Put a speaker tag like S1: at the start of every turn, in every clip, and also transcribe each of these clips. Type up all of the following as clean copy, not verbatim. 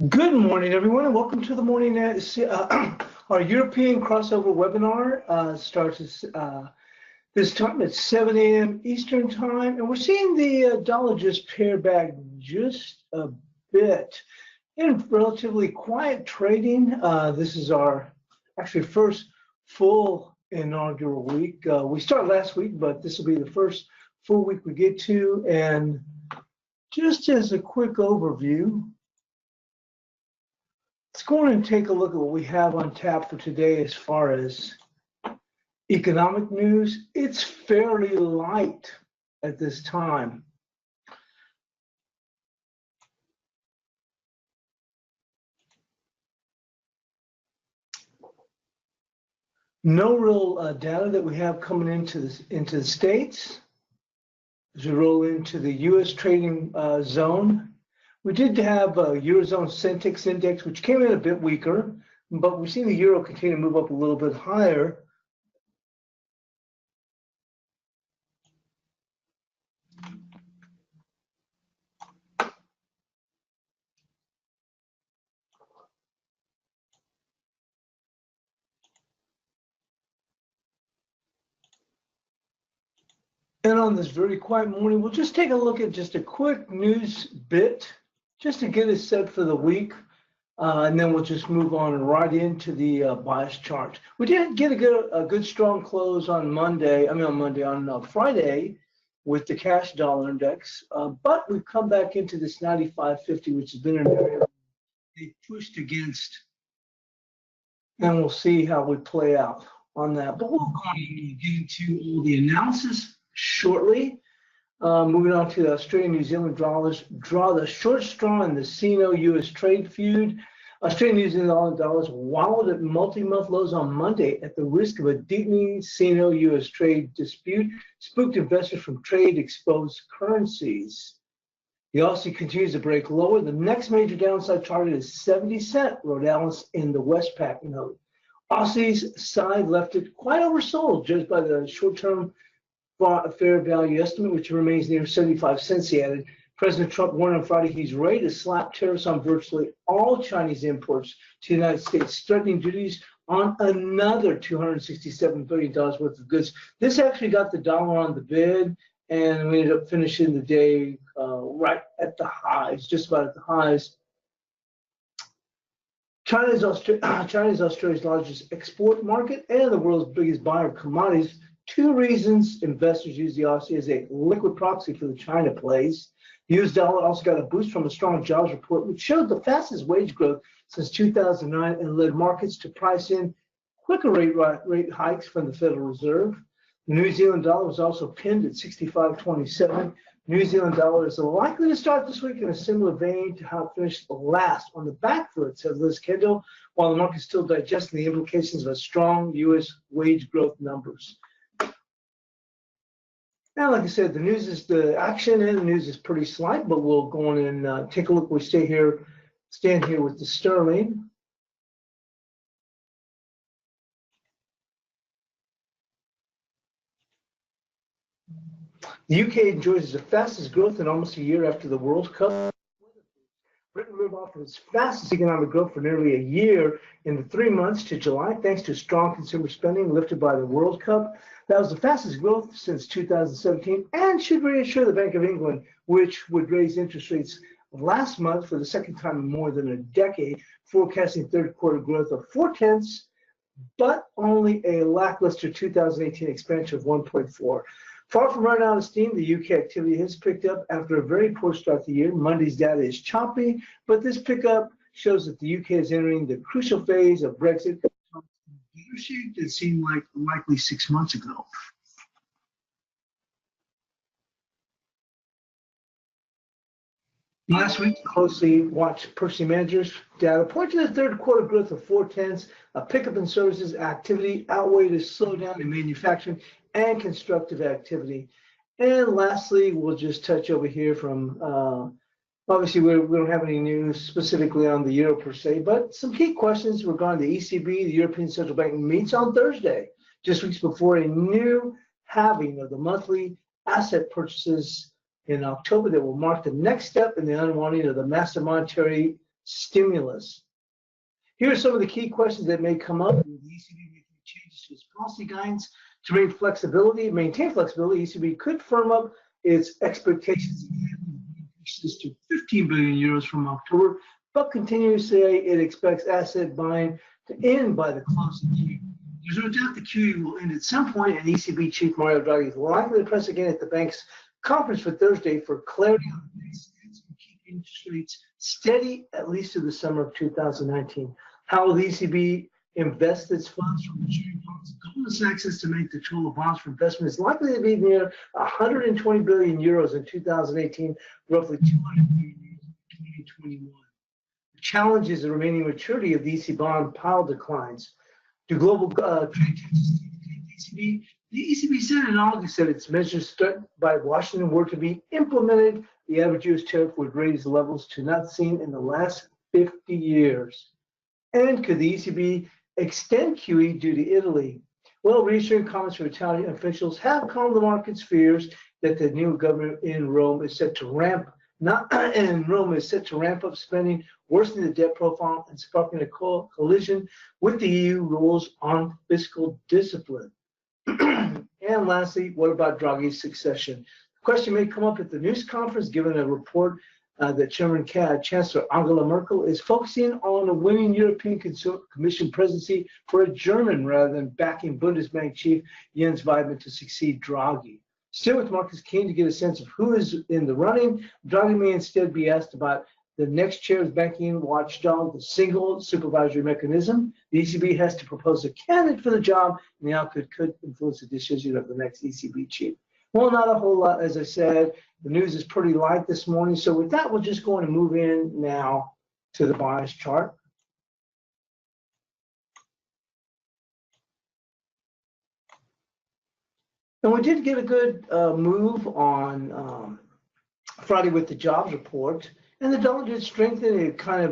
S1: Good morning, everyone, and welcome to the morning. Our European crossover webinar starts this time at 7 a.m. Eastern time, and we're seeing the dollar just pare back just a bit in relatively quiet trading. This is our actually first full inaugural week. We started last week, but this will be the first full week we get to. And just as a quick overview, let's go on and take a look at what we have on tap for today as far as economic news. It's fairly light at this time. No real data that we have coming into the States. As we roll into the U.S. trading zone, we did have a Eurozone Centix index, which came in a bit weaker, but we've seen the euro continue to move up a little bit higher. And on this very quiet morning, we'll just take a look at just a quick news bit, just to get us set for the week, and then we'll just move on right into the bias chart. We did get a good strong close on Friday with the cash dollar index, but we've come back into this 95.50, which has been an area they pushed against, and we'll see how we play out on that. But we'll go on and get into all the analysis shortly. Moving on to the Australian New Zealand dollars, draw the short straw in the Sino-US trade feud. Australian New Zealand dollars wallowed at multi-month lows on Monday at the risk of a deepening Sino-US trade dispute, spooked investors from trade-exposed currencies. The Aussie continues to break lower. The next major downside target is 70 cent, wrote Alice in the Westpac note. Aussie's side left it quite oversold, judged by the short-term fair value estimate, which remains near 75 cents. He added, President Trump warned on Friday he's ready to slap tariffs on virtually all Chinese imports to the United States, threatening duties on another $267 billion worth of goods. This actually got the dollar on the bid, and we ended up finishing the day right at the highs, just about at the highs. China is Australia's largest export market and the world's biggest buyer of commodities. Two reasons investors use the Aussie as a liquid proxy for the China plays. The US dollar also got a boost from a strong jobs report, which showed the fastest wage growth since 2009 and led markets to price in quicker rate hikes from the Federal Reserve. The New Zealand dollar was also pinned at 65.27. New Zealand dollar is likely to start this week in a similar vein to how it finished last, on the back foot, said Liz Kendall, while the market is still digesting the implications of a strong U.S. wage growth numbers. Now, like I said, the action and the news is pretty slight, but we'll go on and take a look. We stand here with the sterling. The UK enjoys the fastest growth in almost a year after the World Cup. Britain moved off of its fastest economic growth for nearly a year in the 3 months to July, thanks to strong consumer spending lifted by the World Cup. That was the fastest growth since 2017 and should reassure the Bank of England, which would raise interest rates last month for the second time in more than a decade, forecasting third quarter growth of 0.4, but only a lackluster 2018 expansion of 1.4. Far from running out of steam, the UK activity has picked up after a very poor start to the year. Monday's data is choppy, but this pickup shows that the UK is entering the crucial phase of Brexit, better shape than seemed likely 6 months ago. Last week, closely watched purchasing managers data pointed to the third quarter growth of 0.4. A pickup in services activity outweighed a slowdown in manufacturing and constructive activity. And lastly, we'll just touch over here from, obviously we don't have any news specifically on the euro per se, but some key questions regarding the ECB, the European Central Bank, meets on Thursday, just weeks before a new halving of the monthly asset purchases in October that will mark the next step in the unwinding of the massive monetary stimulus. Here are some of the key questions that may come up with the ECB making changes to its policy guidance to maintain flexibility. ECB could firm up its expectations again, increases to 15 billion euros from October, but continue to say it expects asset buying to end by the close of the year. There's no doubt the QE will end at some point, and ECB Chief Mario Draghi is likely to press again at the bank's conference for Thursday for clarity on the bank's stance and keep interest rates steady at least to the summer of 2019. How will the ECB invest its funds from maturing bonds? Goldman Sachs estimates the total bonds for investment is likely to be near 120 billion euros in 2018, roughly 200 billion euros in 2021. The challenge is the remaining maturity of the ECB bond pile declines. Do global trade tensions the ECB? The ECB said in August that its measures struck by Washington were to be implemented. The average US tariff would raise levels to not seen in the last 50 years. And could the ECB extend QE due to Italy? Well, reassuring comments from Italian officials have calmed the market's fears that the new government in Rome is set to ramp up spending, worsening the debt profile, and sparking a collision with the EU rules on fiscal discipline. And lastly, what about Draghi's succession? The question may come up at the news conference, given a report that Chancellor Angela Merkel is focusing on a winning European Commission presidency for a German rather than backing Bundesbank chief Jens Weidmann to succeed Draghi. Still, with markets keen to get a sense of who is in the running, Draghi may instead be asked about the next chair of banking watchdog, the single supervisory mechanism. The ECB has to propose a candidate for the job, and the outcome could influence the decision of the next ECB chief. Well, not a whole lot, as I said. The news is pretty light this morning. So with that, we're just going to move in now to the bias chart. And we did get a good move on Friday with the jobs report. And the dollar did strengthen. It kind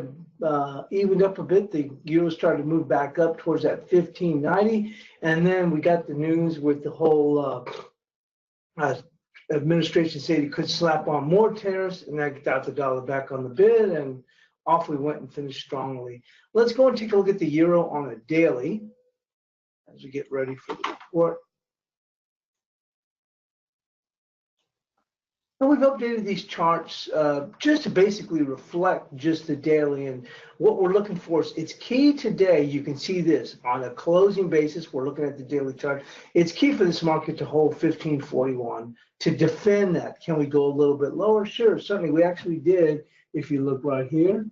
S1: of evened up a bit. The euro started to move back up towards that 15.90. And then we got the news with the whole administration said he could slap on more tariffs, and that got the dollar back on the bid, and off we went and finished strongly. Let's go and take a look at the euro on a daily as we get ready for the report. And we've updated these charts just to basically reflect just the daily, and what we're looking for is, it's key today. You can see this on a closing basis. We're looking at the daily chart. It's key for this market to hold 1541 to defend that. Can we go a little bit lower? Sure, certainly we actually did. If you look right here,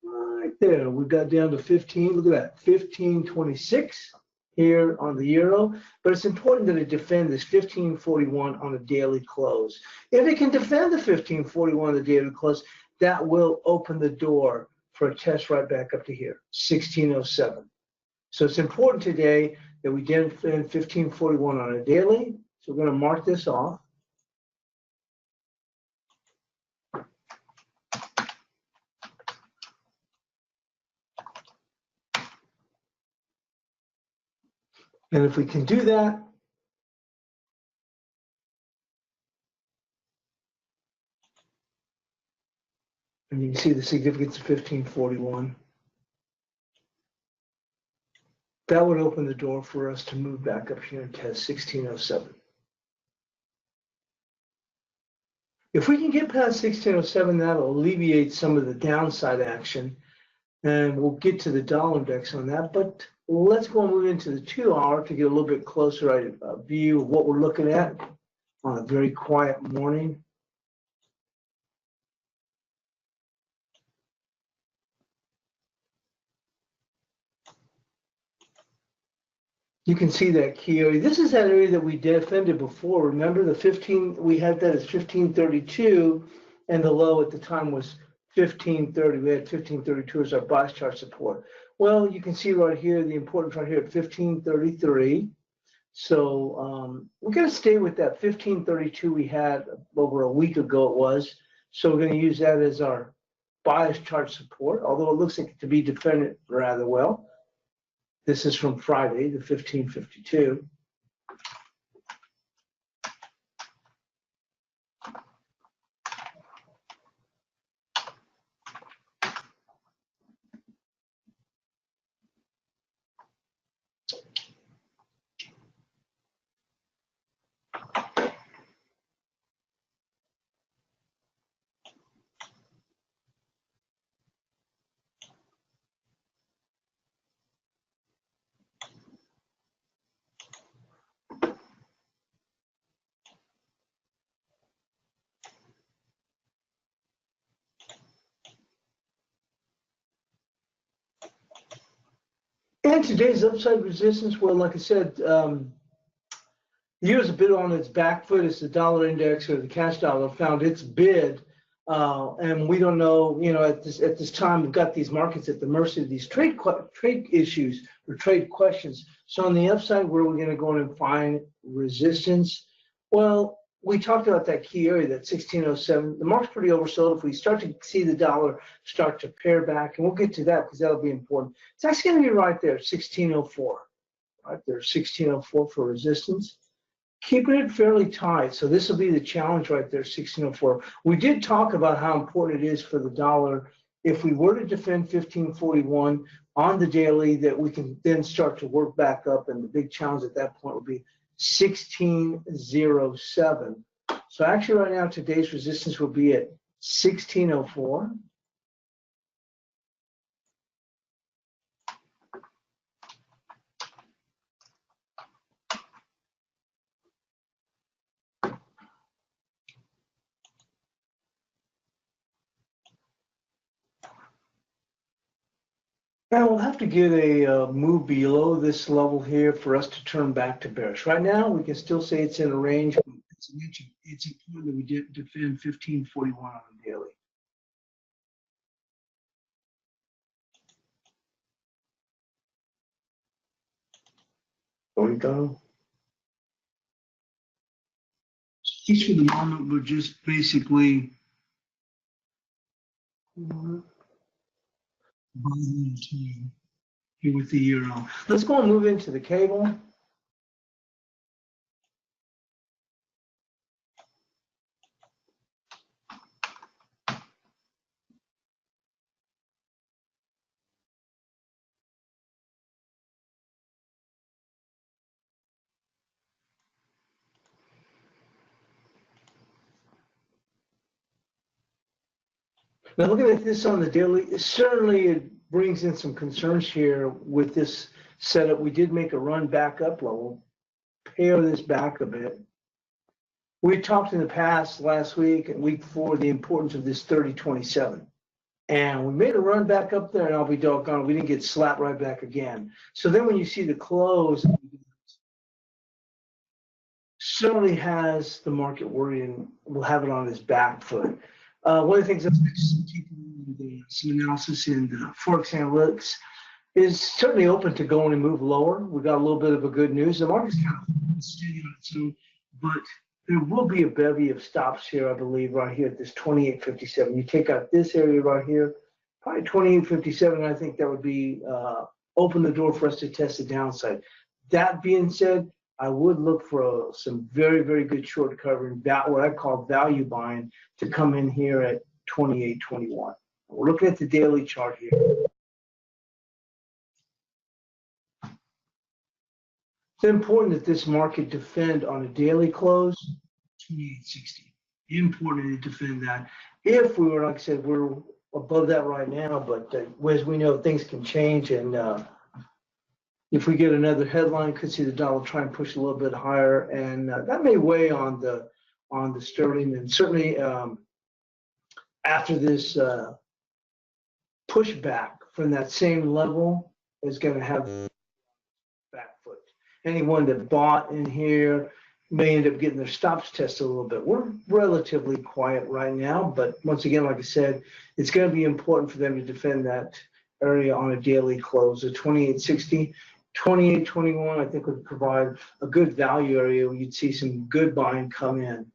S1: right there, we got down to 15. Look at that, 1526. Here on the euro, but it's important that it defend this 1541 on a daily close. If it can defend the 1541 on the daily close, that will open the door for a test right back up to here, 1607. So it's important today that we defend 1541 on a daily. So we're going to mark this off. And if we can do that, and you can see the significance of 1541, that would open the door for us to move back up here and test 1607. If we can get past 1607, that'll alleviate some of the downside action, and we'll get to the dollar index on that. But let's go and move into the 2 hour to get a little bit closer view of what we're looking at on a very quiet morning. You can see that key area. This is that area that we defended before. Remember the 15, we had that as 1532, and the low at the time was 1530. We had 1532 as our bias chart support. Well, you can see right here, the important chart here at 1533. So we're going to stay with that 1532 we had over a week ago it was. So we're going to use that as our bias chart support, although it looks like it to be defended rather well. This is from Friday, the 1552. then today's upside resistance, well, like I said, the year's a bit on its back foot as the dollar index or the cash dollar found its bid. And we don't know, at this time, we've got these markets at the mercy of these trade issues or trade questions. So on the upside, where are we going to go in and find resistance? Well, we talked about that key area, that 1607. The market's pretty oversold. If we start to see the dollar start to pare back, and we'll get to that because that'll be important. It's actually going to be right there, 1604. Right there, 1604 for resistance. Keeping it fairly tight. So this will be the challenge right there, 1604. We did talk about how important it is for the dollar if we were to defend 1541 on the daily, that we can then start to work back up, and the big challenge at that point would be 1607. So actually right now today's resistance will be at 1604. Now we'll have to get a move below this level here for us to turn back to bearish. Right now, we can still say it's in a range. But it's important that we defend 1541 on the daily. There we go. At least for the moment, we're just basically here with the euro. Let's go and move into the cable. Now looking at this on the daily, certainly it brings in some concerns here with this setup. We did make a run back up level, pare this back a bit. We talked in the past last week and week before the importance of this 3027. And we made a run back up there, and I'll be doggone, we didn't get slapped right back again. So then when you see the close, certainly has the market worrying, will have it on its back foot. One of the things that's some analysis in ForexAnalytix is certainly open to going and move lower. We got a little bit of a good news. The market's kind of steady on its own, but there will be a bevy of stops here, I believe, right here at this 2857. You take out this area right here, probably 2857. I think that would be open the door for us to test the downside. That being said, I would look for some very, very good short covering, what I call value buying, to come in here at 2821. We're looking at the daily chart here. It's important that this market defend on a daily close 2860. Important to defend that. If we were, like I said, we're above that right now, but as we know, things can change, and if we get another headline, could see the dollar try and push a little bit higher, and that may weigh on the sterling. And certainly after this pushback from that same level is going to have back foot. Anyone that bought in here may end up getting their stops tested a little bit. We're relatively quiet right now, but once again, like I said, it's going to be important for them to defend that area on a daily close. At 2860. 2821, I think, would provide a good value area where you'd see some good buying come in.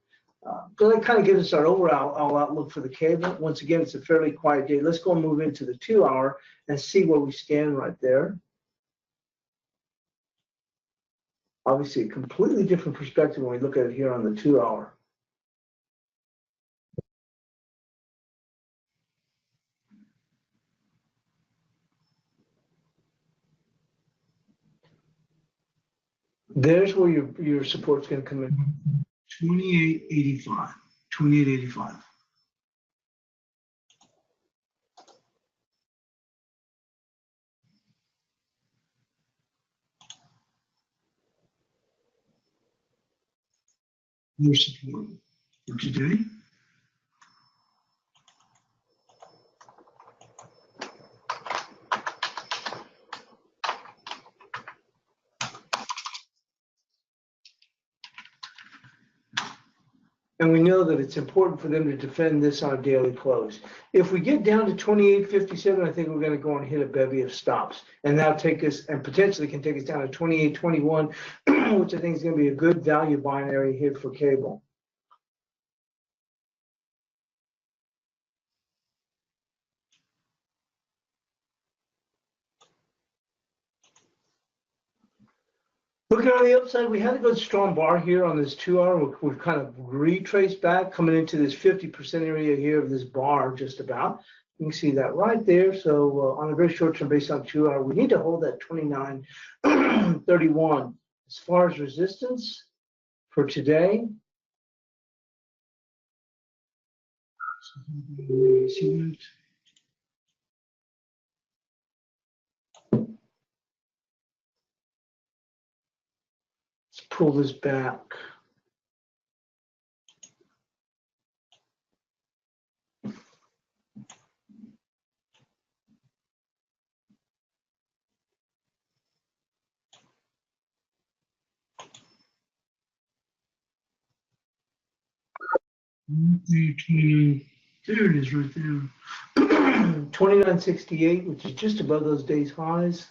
S1: So that kind of gives us our overall outlook for the cable. Once again, it's a fairly quiet day. Let's go and move into the 2 hour and see where we stand right there. Obviously, a completely different perspective when we look at it here on the 2 hour. There's where your support's going to come in. 2885. 2885. Your support for today. And we know that it's important for them to defend this on a daily close. If we get down to 28.57, I think we're going to go and hit a bevy of stops. And that'll take us, and potentially can take us down to 28.21, which I think is going to be a good value binary hit for cable. Looking on the upside, we had a good strong bar here on this 2-hour. We've kind of retraced back, coming into this 50% area here of this bar, just about. You can see that right there. So on a very short-term basis on 2-hour, we need to hold that 29.31. As far as resistance for today, see that? Let's pull this back. There it is right there. 29.68, which is just above those days' highs.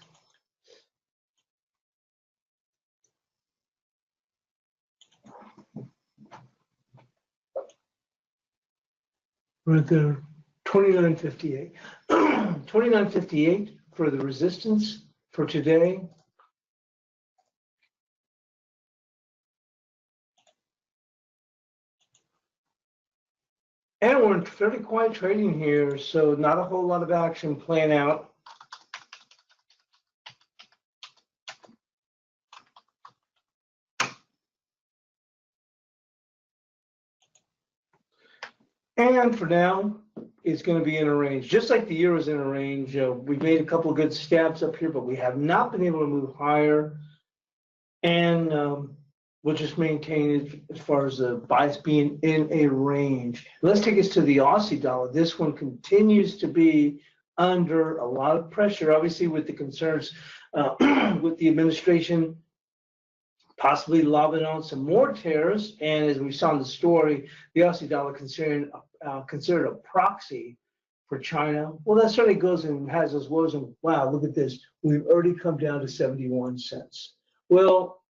S1: Right there, 29.58. 29.58 for the resistance for today. And we're in fairly quiet trading here, so not a whole lot of action playing out. And for now, it's going to be in a range, just like the euro is in a range. We've made a couple of good stabs up here, but we have not been able to move higher. And we'll just maintain it as far as the bias being in a range. Let's take us to the Aussie dollar. This one continues to be under a lot of pressure, obviously with the concerns with the administration possibly lobbing on some more tariffs. And as we saw in the story, the Aussie dollar considered a proxy for China. Well, that certainly goes and has those woes. And wow, look at this. We've already come down to 71 cents. Well,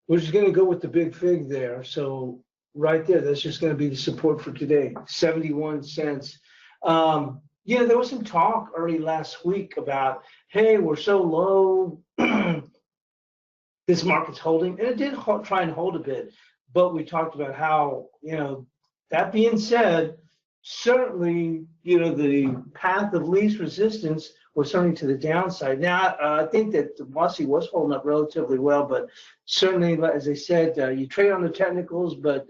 S1: we're just going to go with the big fig there. So right there, that's just going to be the support for today, 71 cents. Yeah, there was some talk early last week about, hey, we're so low, this market's holding, and it did try and hold a bit. But we talked about how, that being said, certainly, the path of least resistance was certainly to the downside. Now, I think that the Aussie was holding up relatively well, but certainly, as I said, you trade on the technicals, but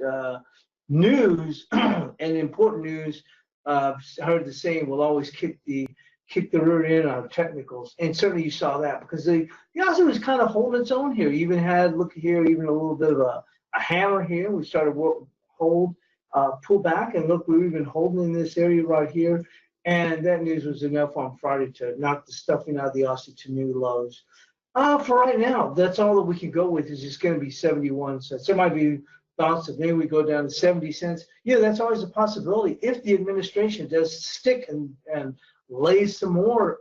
S1: news and important news, I heard the saying, will always kick the rear end on technicals, and certainly you saw that because the Aussie was kind of holding its own here. You even had, look here, even a little bit of a hammer here. We started pull back, and look, we were even holding in this area right here. And that news was enough on Friday to knock the stuffing out of the Aussie to new lows. For right now, that's all that we can go with. Is it's going to be 71 cents. There might be thoughts that maybe we go down to 70 cents. Yeah, that's always a possibility if the administration does stick and lay some more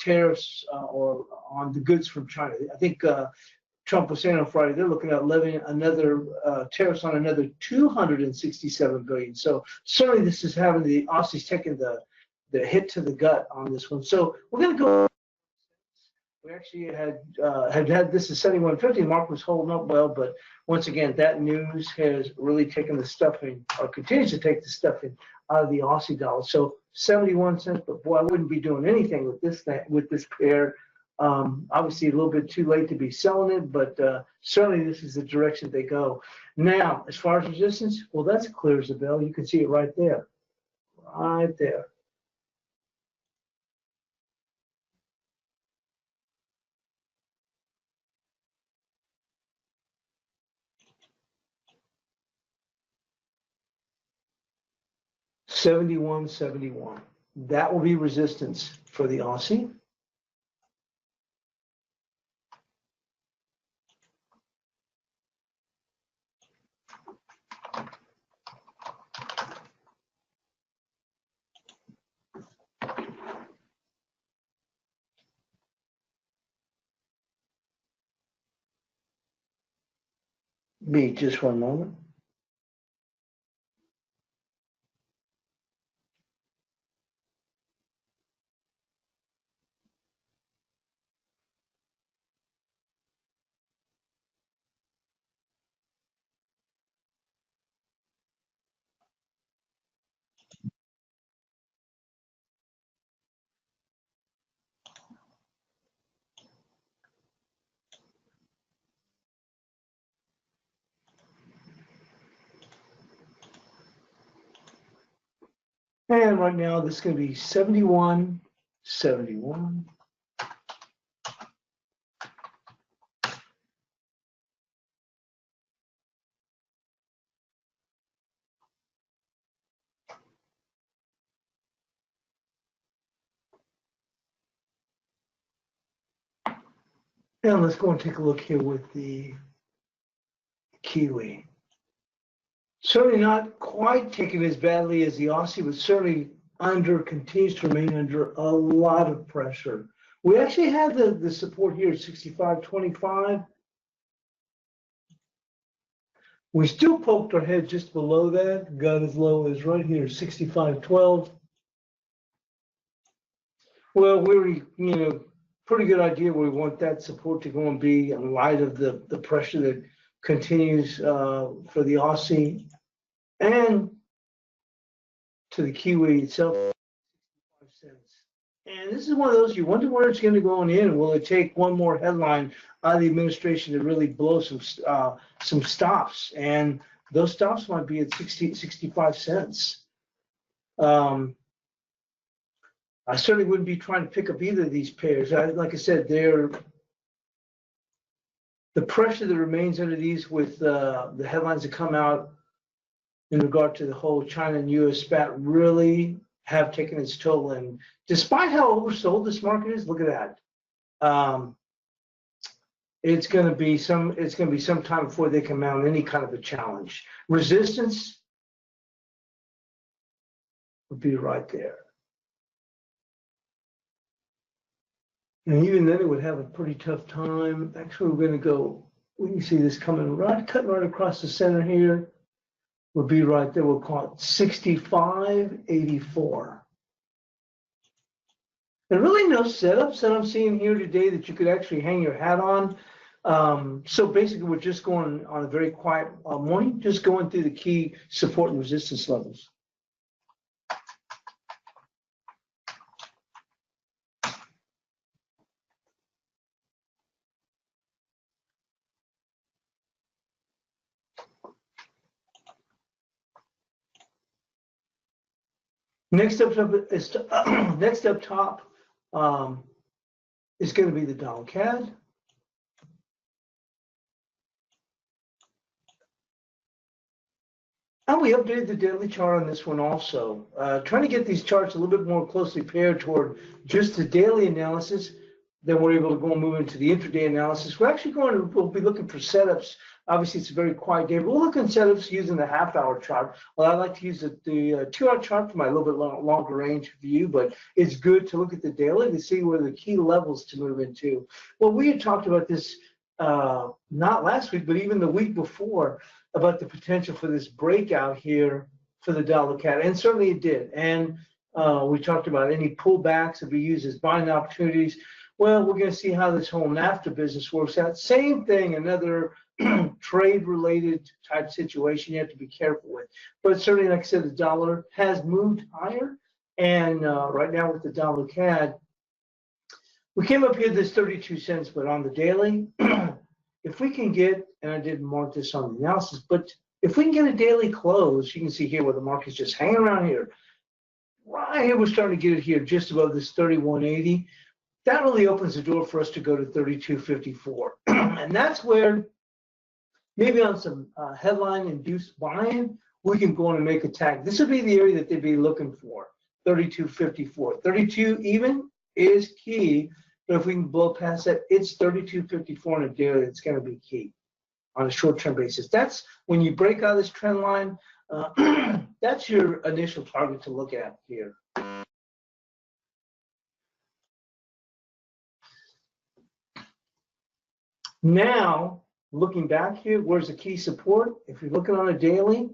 S1: tariffs or on the goods from China. I think Trump was saying on Friday they're looking at levying another tariffs on another 267 billion. So certainly this is having the Aussies taking the hit to the gut on this one. So we're going to go. We actually had this is 71.50. The market was holding up well, but once again, that news has really taken the stuffing, or continues to take the stuffing out of the Aussie dollar. So 71 cents, but boy, I wouldn't be doing anything with this pair. Obviously, a little bit too late to be selling it, but certainly this is the direction they go. Now, as far as resistance, well, that's clear as a bell. You can see it right there, right there. $71.71. That will be resistance for the Aussie. be just one moment. And right now, this is going to be 71, 71. And let's go and take a look here with the Kiwi. Certainly not quite taken as badly as the Aussie, but certainly continues to remain under a lot of pressure. We actually had the support here at 65.25. We still poked our head just below that, got as low as right here, 65.12. Well, we're, pretty good idea where we want that support to go and be in light of the pressure that continues for the Aussie and to the Kiwi itself, 65 cents. And this is one of those, you wonder where it's going to go on in. Will it take one more headline out of the administration to really blow some stops? And those stops might be at 65 cents. I certainly wouldn't be trying to pick up either of these pairs. Like I said, the pressure that remains under these with the headlines that come out in regard to the whole China and U.S. spat really have taken its toll. And despite how oversold this market is, look at that. It's going to be some time before they can mount any kind of a challenge. Resistance would be right there. And even then, it would have a pretty tough time. Actually, we're going to go, we can see this coming cutting right across the center here. Would be right there. We'll call it 65.84. And really no setups that I'm seeing here today that you could actually hang your hat on. So basically, we're just going on a very quiet morning, just going through the key support and resistance levels. Next up top is going to be the dollar CAD. And we updated the daily chart on this one also, trying to get these charts a little bit more closely paired toward just the daily analysis. Then we're able to go and move into the intraday analysis. We'll be looking for setups. Obviously, it's a very quiet day. We'll look at setups using the half-hour chart. Well, I like to use the 2-hour chart for my little bit longer range view, but it's good to look at the daily to see where the key levels to move into. Well, we had talked about this not last week, but even the week before, about the potential for this breakout here for the dollar CAD, and certainly it did. And we talked about any pullbacks that we use as buying opportunities. Well, we're going to see how this whole NAFTA business works out. Same thing, another trade-related type situation you have to be careful with. But certainly, like I said, the dollar has moved higher. And right now with the dollar CAD, we came up here this 32 cents, but on the daily, if we can get, and I didn't mark this on the analysis, but if we can get a daily close, you can see here where the market's just hanging around here. Right here, we're starting to get it here just above this 31.80. That really opens the door for us to go to 32.54. And that's where maybe on some headline-induced buying, we can go on and make a tag. This would be the area that they'd be looking for, 32.54. 32 even is key, but if we can blow past that, it's 32.54 on a daily. It's going to be key on a short-term basis. That's when you break out of this trend line, that's your initial target to look at here. Now, looking back here, where's the key support? If you're looking on a daily,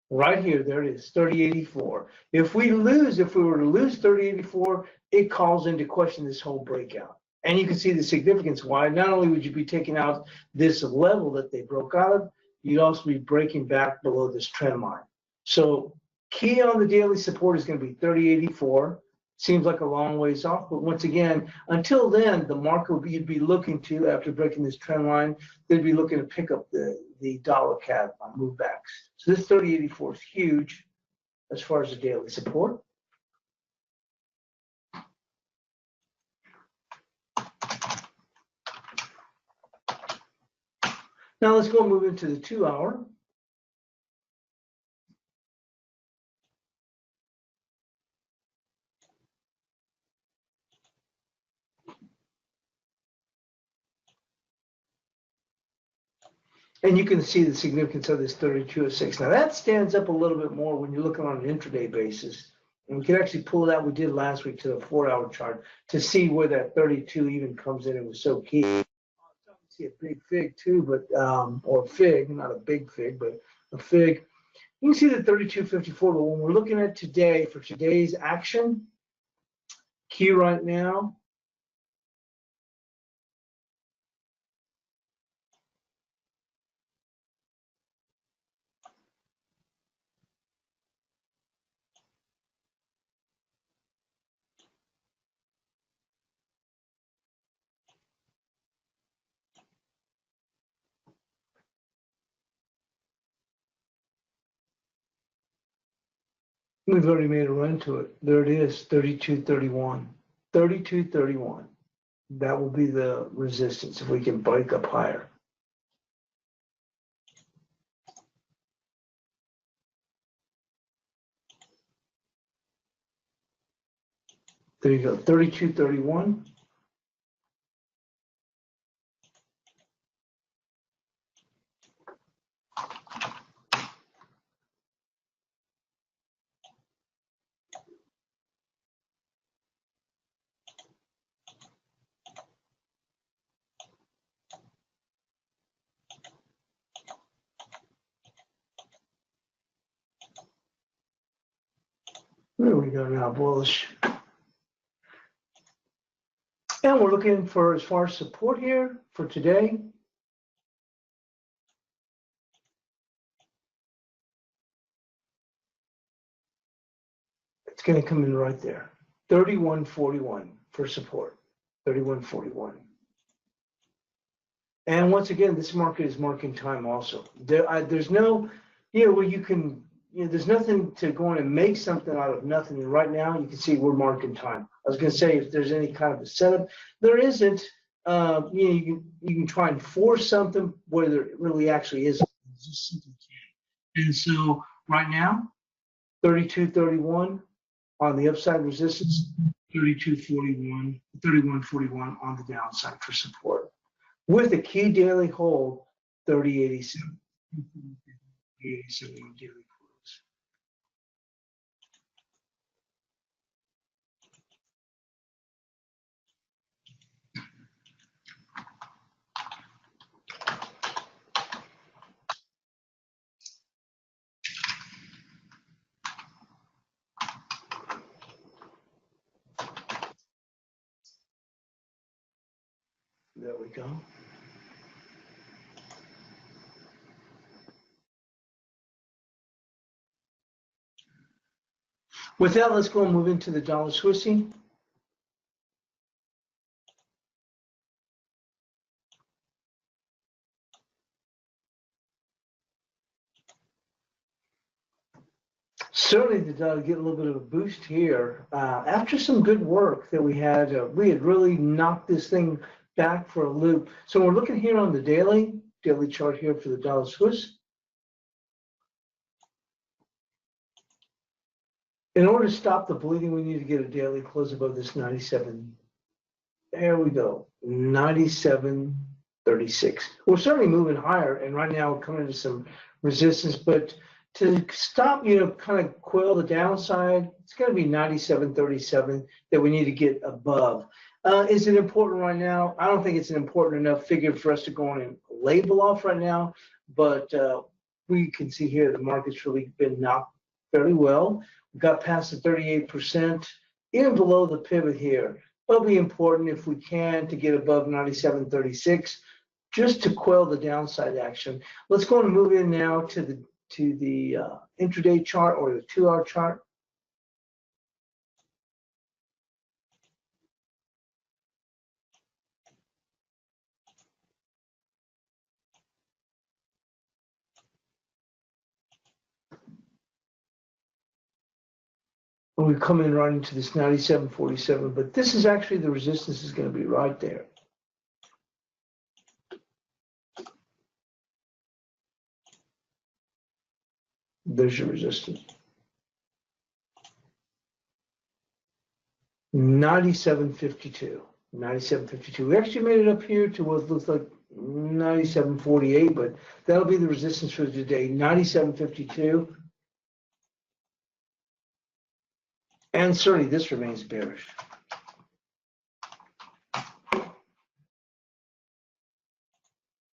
S1: right here, there it is, 3084. If we were to lose 3084, it calls into question this whole breakout. And you can see the significance why. Not only would you be taking out this level that they broke out of, you'd also be breaking back below this trend line. So key on the daily support is going to be 3084. Seems like a long ways off, but once again, until then, the market you'd be looking to, after breaking this trend line, they'd be looking to pick up the dollar CAD on move backs. So this 3084 is huge as far as the daily support. Now let's go and move into the 2 hour. And you can see the significance of this 3206. Now that stands up a little bit more when you're looking on an intraday basis. And we can actually pull that we did last week to the 4 hour chart to see where that 32 even comes in. It was so key. See a big fig too, but or fig, not a big fig, but a fig. You can see the 3254, but when we're looking at today, for today's action, key right now, we've already made a run to it. There it is, 3231. 3231. That will be the resistance if we can break up higher. There you go, 3231. There we go now, bullish. And we're looking for, as far as support here for today, it's going to come in right there, 3141 for support, 3141. And once again, this market is marking time also. There's no, where you can, there's nothing to go in and make something out of nothing. And right now, you can see we're marking time. I was going to say if there's any kind of a setup, there isn't. You can try and force something where there really actually is. Just simply can't. And so right now, 3231 on the upside resistance, 3241, 3141 on the downside for support, with a key daily hold 3087. 3087 on daily close. There we go. With that, let's go and move into the dollar Swissy. Certainly the dollar get a little bit of a boost here after some good work that we had. We had really knocked this thing back for a loop. So we're looking here on the daily chart here for the dollar Swiss. In order to stop the bleeding, we need to get a daily close above this 97. There we go, 97.36. We're certainly moving higher, and right now we're coming into some resistance. But to stop, kind of quell the downside, it's going to be 97.37 that we need to get above. Is it important right now? I don't think it's an important enough figure for us to go on and label off right now, but we can see here the market's really been knocked fairly well. We got past the 38%, even below the pivot here. It'll be important if we can to get above 97.36 just to quell the downside action. Let's go and move in now to the intraday chart or the 2-hour chart. And we come in right into this 97.47, but this is actually the resistance is going to be right there. There's your resistance. 97.52. 97.52. We actually made it up here to what looks like 97.48, but that'll be the resistance for today. 97.52. And certainly this remains bearish.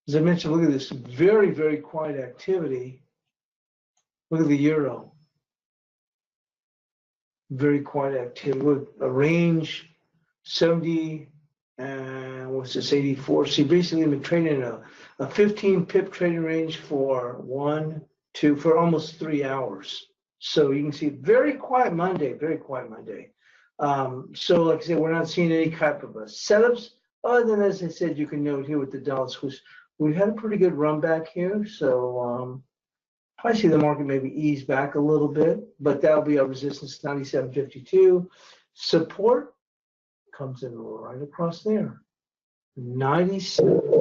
S1: As I mentioned, look at this very, very quiet activity. Look at the euro. Very quiet activity with a range 70 and what's this 84. So basically been trading a 15 pip trading range for for almost 3 hours. So you can see very quiet Monday, very quiet Monday. So like I said, we're not seeing any type of a setups other than, as I said, you can note here with the Dallas, we've had a pretty good run back here. So I see the market maybe ease back a little bit, but that'll be our resistance 97.52. Support comes in right across there. 97.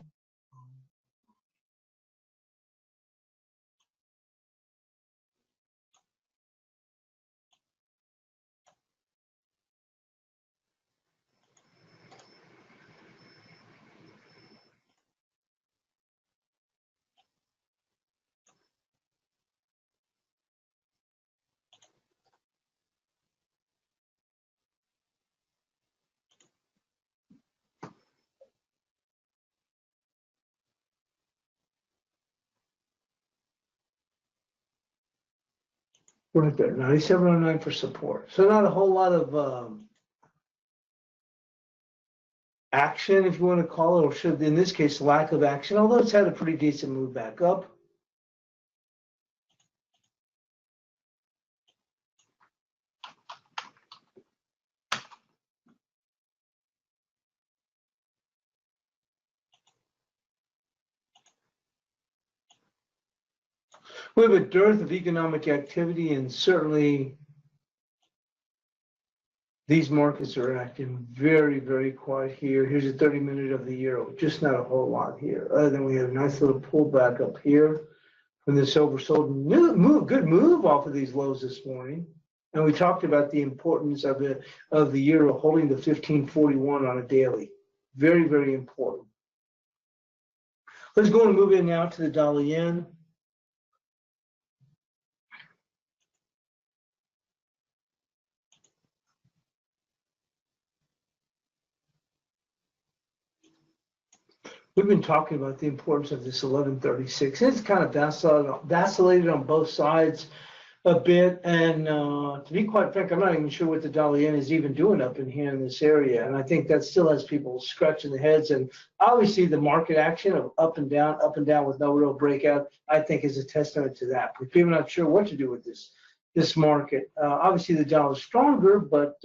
S1: Right there, 97.09 for support. So not a whole lot of action, if you want to call it, or should, in this case, lack of action, although it's had a pretty decent move back up. We have a dearth of economic activity, and certainly these markets are acting very, very quiet here. Here's a 30-minute of the euro, just not a whole lot here, other than we have a nice little pullback up here from this oversold good move off of these lows this morning. And we talked about the importance of the euro holding the 1541 on a daily. Very, very important. Let's go and move in now to the dollar yen. We've been talking about the importance of this 1136. It's kind of vacillated on both sides a bit, and to be quite frank, I'm not even sure what the dollar yen is even doing up in here in this area, and I think that still has people scratching their heads. And obviously the market action of up and down with no real breakout, I think is a testament to that. But people are not sure what to do with this market. Obviously the dollar is stronger, but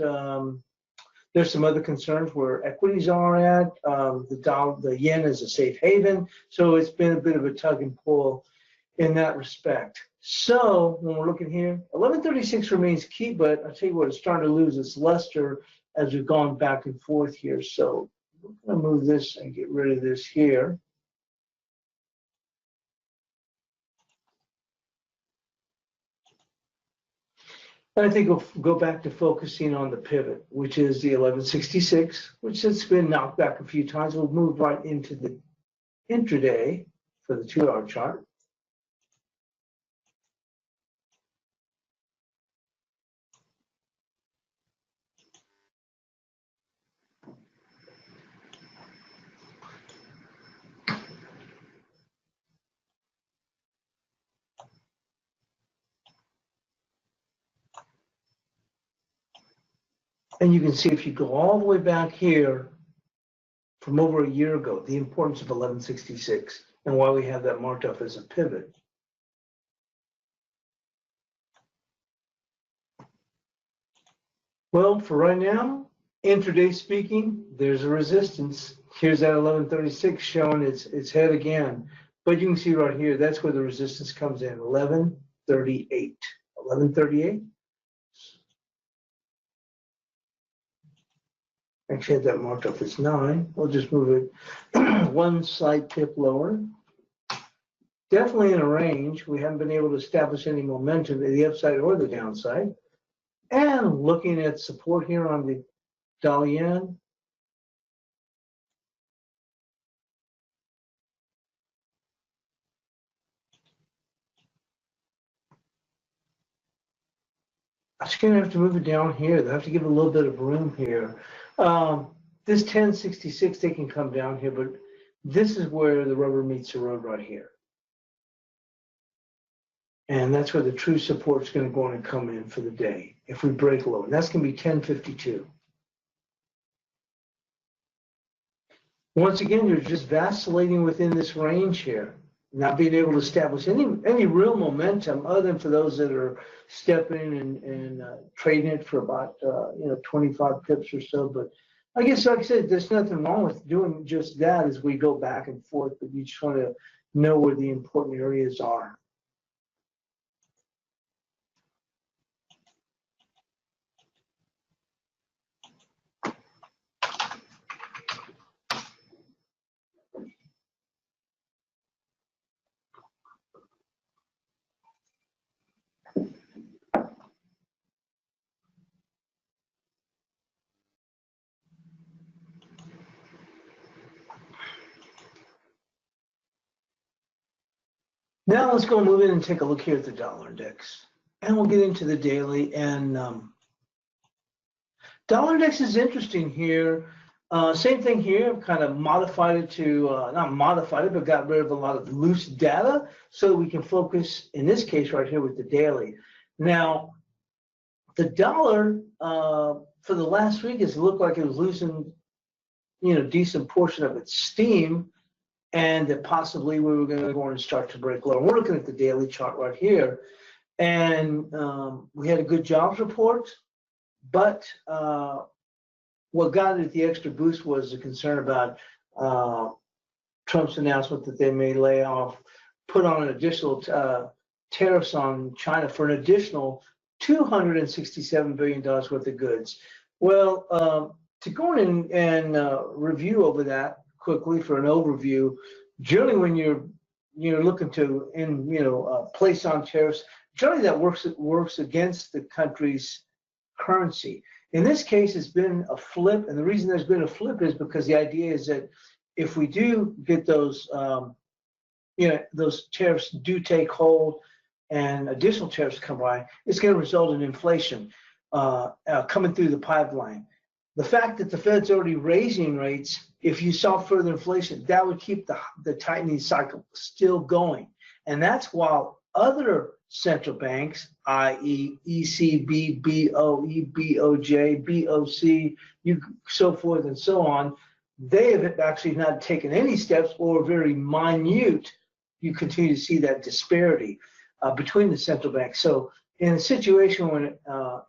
S1: there's some other concerns where equities are at. The yen is a safe haven, so it's been a bit of a tug and pull in that respect. So when we're looking here, 1136 remains key, but I'll tell you what, it's starting to lose its luster as we've gone back and forth here. So we're going to move this and get rid of this here. I think we'll go back to focusing on the pivot, which is the 1166, which has been knocked back a few times. We'll move right into the intraday for the 2-hour chart. And you can see if you go all the way back here from over a year ago, the importance of 1166 and why we have that marked up as a pivot. Well, for right now, intraday speaking, there's a resistance. Here's that 1136 showing its head again. But you can see right here, that's where the resistance comes in, 1138. 1138. Actually, had that marked up as 9. We'll just move it one slight tip lower. Definitely in a range. We haven't been able to establish any momentum to the upside or the downside. And looking at support here on the dollar yen. I'm just going to have to move it down here. I have to give it a little bit of room here. This 1066, they can come down here, but this is where the rubber meets the road right here. And that's where the true support is going to go on and come in for the day if we break low. And that's going to be 1052. Once again, you're just vacillating within this range here, not being able to establish any real momentum other than for those that are stepping and trading it for about 25 pips or so. But I guess, like I said, there's nothing wrong with doing just that as we go back and forth, but you just want to know where the important areas are. Now let's go move in and take a look here at the dollar index. And we'll get into the daily. And dollar index is interesting here. Same thing here, kind of modified it to, not modified it, but got rid of a lot of loose data so that we can focus, in this case right here, with the daily. Now, the dollar for the last week has looked like it was losing, decent portion of its steam, and that possibly we were going to go and start to break lower. We're looking at the daily chart right here, and we had a good jobs report, but what got it the extra boost was the concern about Trump's announcement that they may put on an additional tariffs on China for an additional $267 billion worth of goods. Well, to go in and review over that quickly for an overview, generally when you're looking to place on tariffs, generally that works against the country's currency. In this case, it's been a flip, and the reason there's been a flip is because the idea is that if we do get those those tariffs do take hold and additional tariffs come by, it's going to result in inflation coming through the pipeline. The fact that the Fed's already raising rates, if you saw further inflation, that would keep the tightening cycle still going. And that's while other central banks, i.e. ECB, BOE, BOJ, BOC, so forth and so on, they have actually not taken any steps or very minute. You continue to see that disparity between the central banks. So in a situation when,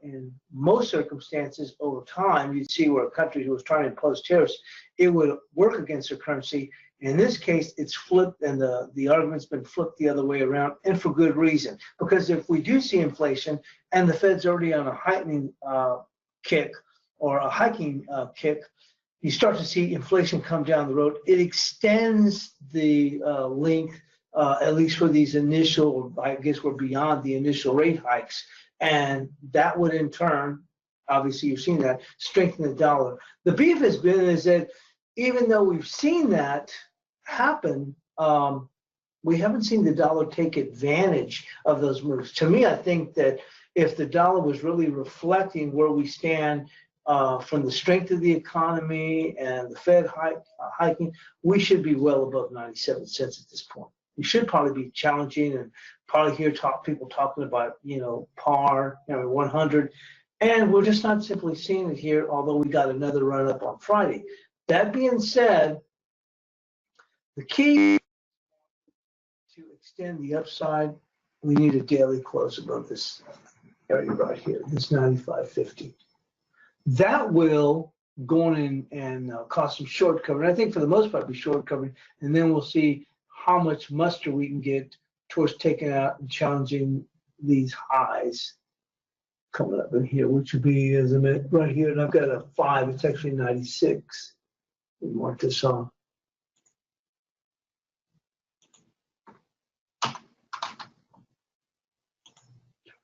S1: in most circumstances over time, you'd see where a country was trying to impose tariffs, it would work against their currency. In this case, it's flipped, and the argument's been flipped the other way around, and for good reason. Because if we do see inflation, and the Fed's already on a heightening kick or a hiking kick, you start to see inflation come down the road. It extends the length, at least for these initial, I guess we're beyond the initial rate hikes, and that would in turn, obviously you've seen that, strengthen the dollar. The beef has been is that even though we've seen that happen, we haven't seen the dollar take advantage of those moves. To me, I think that if the dollar was really reflecting where we stand from the strength of the economy and the Fed hiking, we should be well above 97 cents at this point. We should probably be challenging and probably hear people talking about, par, 100. And we're just not simply seeing it here, although we got another run up on Friday. That being said, the key to extend the upside, we need a daily close above this area right here, this 95.50. That will go in and cause some short covering. I think for the most part, be short covering, and then we'll see how much muster we can get towards taking out and challenging these highs coming up in here, which would be as a minute right here, and I've got a 5. It's actually 96. We mark this on.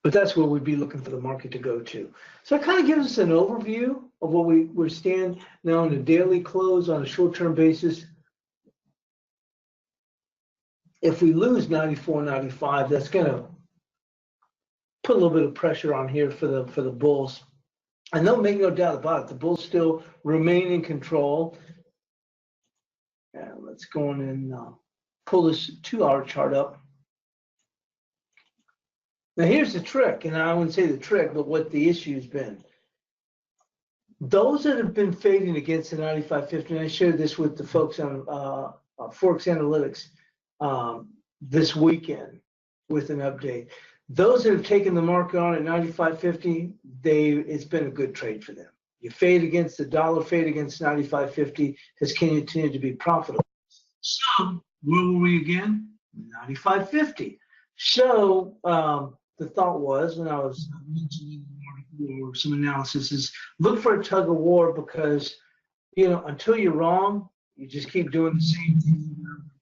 S1: But that's where we'd be looking for the market to go to. So it kind of gives us an overview of what we're stand now on a daily close on a short-term basis. If we lose 94.95, that's going to put a little bit of pressure on here for the bulls. And they'll make no doubt about it. The bulls still remain in control. And let's go in and pull this 2-hour chart up. Now here's the trick, and I wouldn't say the trick, but what the issue has been. Those that have been fading against the 95.50, and I shared this with the folks on ForexAnalytix this weekend with an update. Those that have taken the market on at 95.50, it's been a good trade for them. You fade against the dollar, fade against 95.50 has continued to be profitable. So where were we again? 95.50. So the thought was, and I was mentioning or some analysis, is look for a tug of war, because until you're wrong, you just keep doing the same thing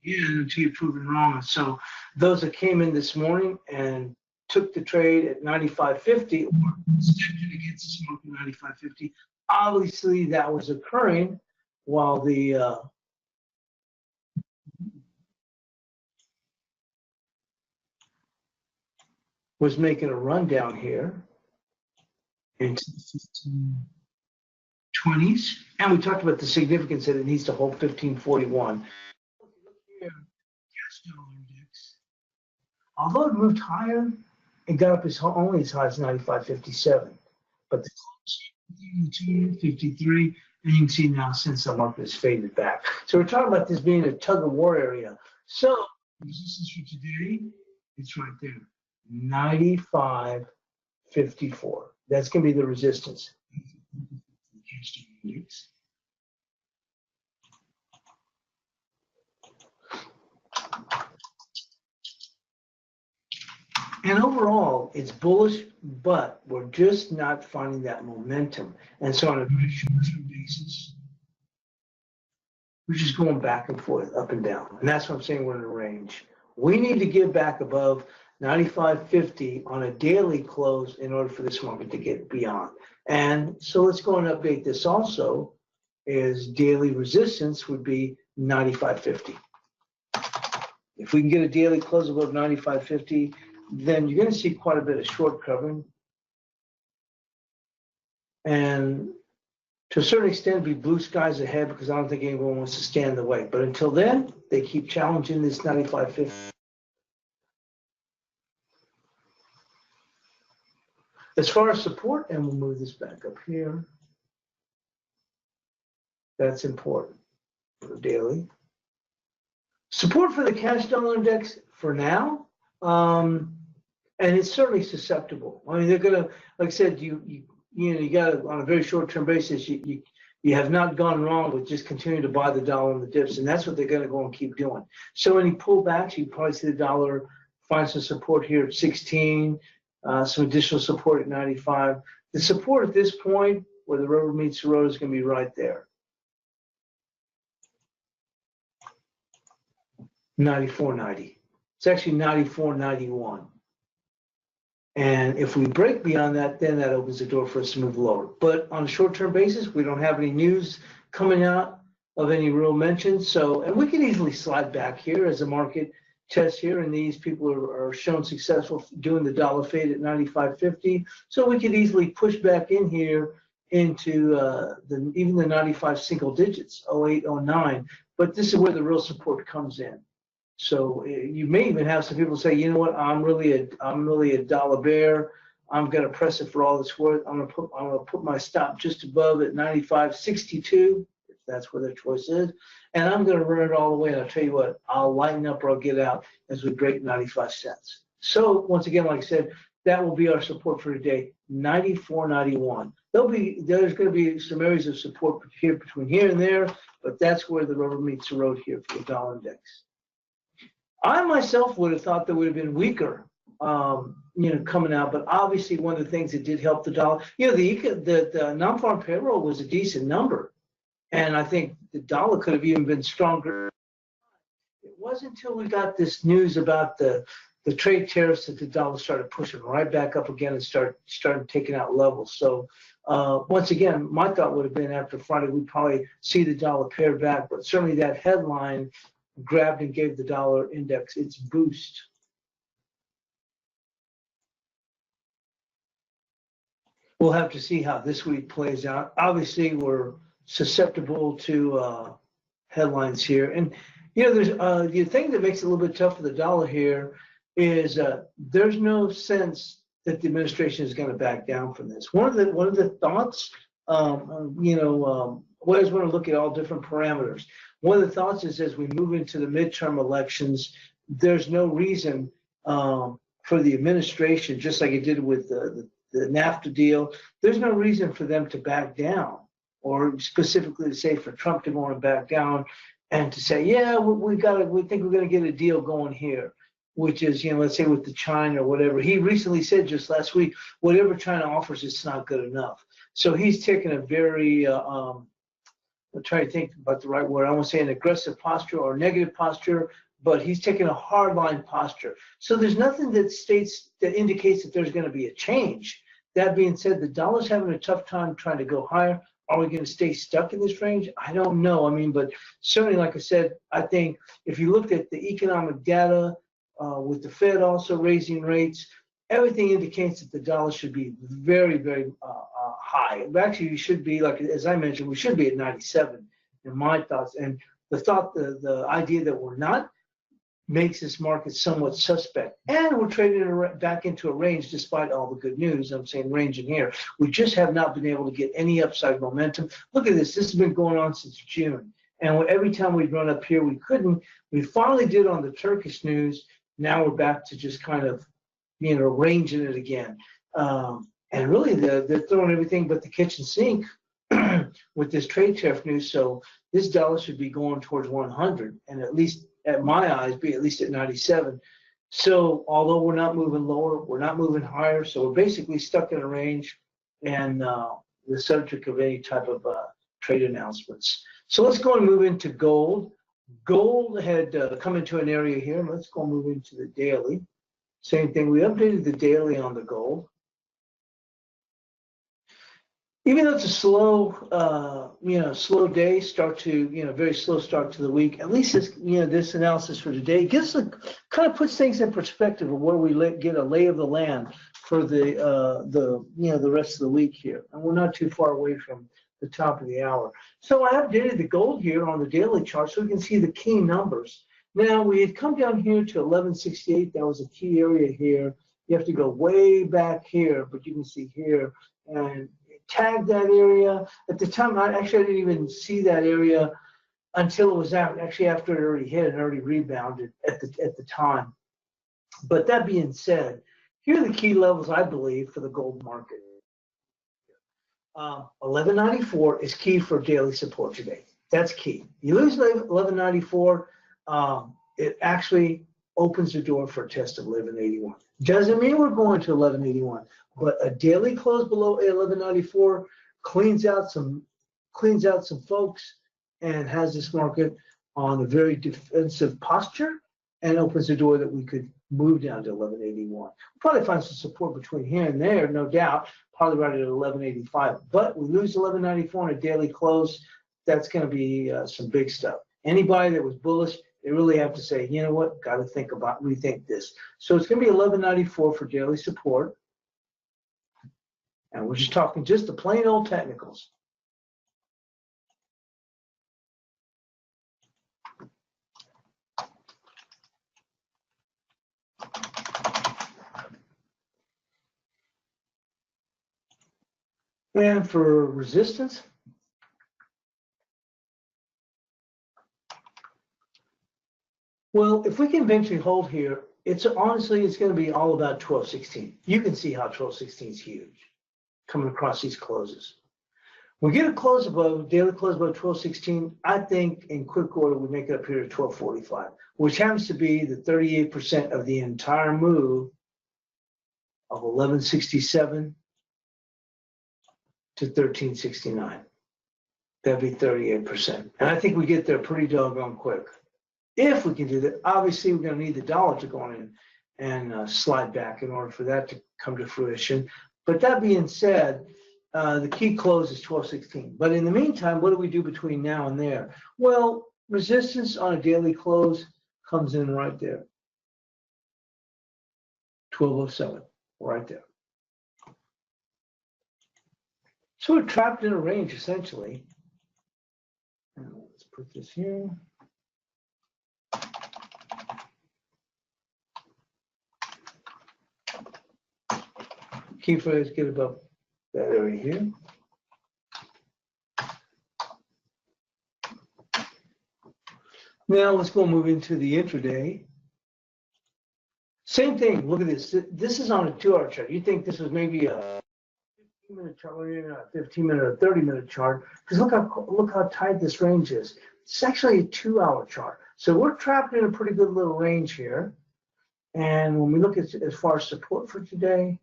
S1: again until you're proven wrong. And so those that came in this morning and took the trade at 95.50 or stepped in against the smoke at 95.50, obviously that was occurring while the was making a run down here into the 1520s. And we talked about the significance that it needs to hold 1541. Look here, cash dollar index. Although it moved higher, it got up only as high as 95.57. But the close 53, and you can see now since the market has faded back. So we're talking about this being a tug of war area. So resistance for today, it's right there. 95.54. That's going to be the resistance. And overall, it's bullish, but we're just not finding that momentum. And so on a very short-term basis, we're just going back and forth, up and down. And that's what I'm saying, we're in a range. We need to get back above 95.50 on a daily close in order for this market to get beyond. And so let's go and update this also, is daily resistance would be 95.50. If we can get a daily close above 95.50, then you're going to see quite a bit of short covering. And to a certain extent, be blue skies ahead, because I don't think anyone wants to stand in the way. But until then, they keep challenging this 95.50. As far as support, and we'll move this back up here, that's important for daily. Support for the cash dollar index for now, and it's certainly susceptible. I mean, they're gonna, like I said, you got to, on a very short-term basis, you have not gone wrong with just continuing to buy the dollar and the dips, and that's what they're going to go and keep doing. So any pullbacks, you probably see the dollar find some support here at 16. Some additional support at 95. The support at this point, where the rubber meets the road, is going to be right there. 94.90. It's actually 94.91. And if we break beyond that, then that opens the door for us to move lower. But on a short-term basis, we don't have any news coming out of any real mention. So, and we can easily slide back here as the market test here, and these people are shown successful doing the dollar fade at 95.50. So we could easily push back in here into even the 95 single digits, 08, 09. But this is where the real support comes in. So you may even have some people say, you know what, I'm really a dollar bear. I'm going to press it for all it's worth. I'm going to put my stop just above at 95.62, if that's where the choice is, and I'm going to run it all the way. And I'll tell you what, I'll lighten up or I'll get out as we break 95 cents. So once again, like I said, that will be our support for today, 94.91. There's going to be some areas of support here between here and there, but that's where the rubber meets the road here for the dollar index. I myself would have thought that would have been weaker, coming out, but obviously one of the things that did help the dollar, the non-farm payroll was a decent number, and I think the dollar could have even been stronger. It wasn't until we got this news about the trade tariffs that the dollar started pushing right back up again and started taking out levels. So once again, my thought would have been after Friday we'd probably see the dollar pare back, but certainly that headline grabbed and gave the dollar index its boost. We'll have to see how this week plays out. Obviously, we're susceptible to headlines here, and there's the thing that makes it a little bit tough for the dollar here is there's no sense that the administration is going to back down from this. One of the thoughts, we always want to look at all different parameters. One of the thoughts is as we move into the midterm elections, there's no reason for the administration, just like it did with the NAFTA deal, there's no reason for them to back down, or specifically to say for Trump to go and back down and to say, yeah, we think we're going to get a deal going here, which is, let's say with the China or whatever. He recently said just last week, whatever China offers, it's not good enough. So he's taken a very, I'm trying to think about the right word. I won't say an aggressive posture or negative posture, but he's taken a hardline posture. So there's nothing that indicates that there's going to be a change. That being said, the dollar's having a tough time trying to go higher. Are we going to stay stuck in this range? I don't know. But certainly, like I said, I think if you looked at the economic data with the Fed also raising rates, everything indicates that the dollar should be very, very high. Actually, you should be, like as I mentioned, we should be at 97 in my thoughts. And the idea that we're not makes this market somewhat suspect. And we're trading back into a range despite all the good news. I'm saying range in here. We just have not been able to get any upside momentum. Look at this. This has been going on since June. And every time we'd run up here, we couldn't. We finally did on the Turkish news. Now we're back to just kind of, ranging it again. And really, they're throwing everything but the kitchen sink with this trade tariff news. So this dollar should be going towards 100, and at least at my eyes, be at least at 97. So although we're not moving lower, we're not moving higher. So we're basically stuck in a range and the subject of any type of trade announcements. So let's go and move into gold. Gold had come into an area here. Let's go and move into the daily. Same thing. We updated the daily on the gold. Even though it's a slow, slow day, very slow start to the week. At least this, this analysis for today kind of puts things in perspective of where we get a lay of the land for the rest of the week here, and we're not too far away from the top of the hour. So I updated the gold here on the daily chart so we can see the key numbers. Now we had come down here to 1168. That was a key area here. You have to go way back here, but you can see here and tag that area. At the time, I didn't even see that area until it was out. Actually, after it already hit and already rebounded at the time. But that being said, here are the key levels I believe for the gold market. 1194 is key for daily support today. That's key. You lose 1194, it actually opens the door for a test of 1181. Doesn't mean we're going to 1181. But a daily close below 1194 cleans out some folks and has this market on a very defensive posture and opens the door that we could move down to 1181. We'll probably find some support between here and there, no doubt, probably right at 1185. But we lose 1194 on a daily close, that's going to be some big stuff. Anybody that was bullish, they really have to say, you know what, got to rethink this. So it's going to be 1194 for daily support. And we're just talking just the plain old technicals. And for resistance, well, if we can eventually hold here, honestly, it's going to be all about 1216. You can see how 1216 is huge coming across these closes. We get a close above, daily close above 1216. I think in quick order, we make it up here to 1245, which happens to be the 38% of the entire move of 1167 to 1369. That'd be 38%. And I think we get there pretty doggone quick. If we can do that, obviously we're going to need the dollar to go in and slide back in order for that to come to fruition. But that being said, the key close is 1216. But in the meantime, what do we do between now and there? Well, resistance on a daily close comes in right there. 1207, right there. So we're trapped in a range essentially. And let's put this here. Key phrase, get above that area here. Now let's go move into the intraday. Same thing, look at this. This is on a 2-hour chart. You think this was maybe a 15-minute chart, or a 15-minute or 30-minute chart, because look how tight this range is. It's actually a 2-hour chart. So we're trapped in a pretty good little range here. And when we look at as far as support for today,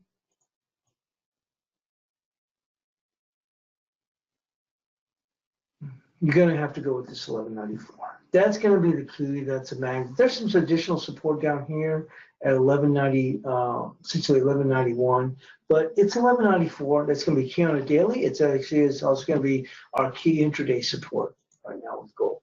S1: you're going to have to go with this 1194. That's going to be the key. That's a magnet. There's some additional support down here at 1190, essentially 1191, but it's 1194. That's going to be key on a daily. It's also going to be our key intraday support right now with gold.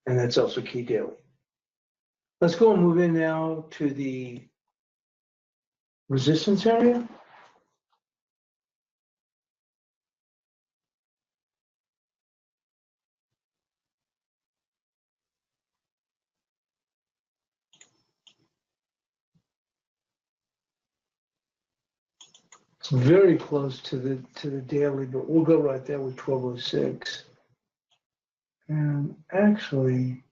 S1: And that's also key daily. Let's go and move in now to the resistance area. It's very close to the daily, but we'll go right there with 1206. And actually,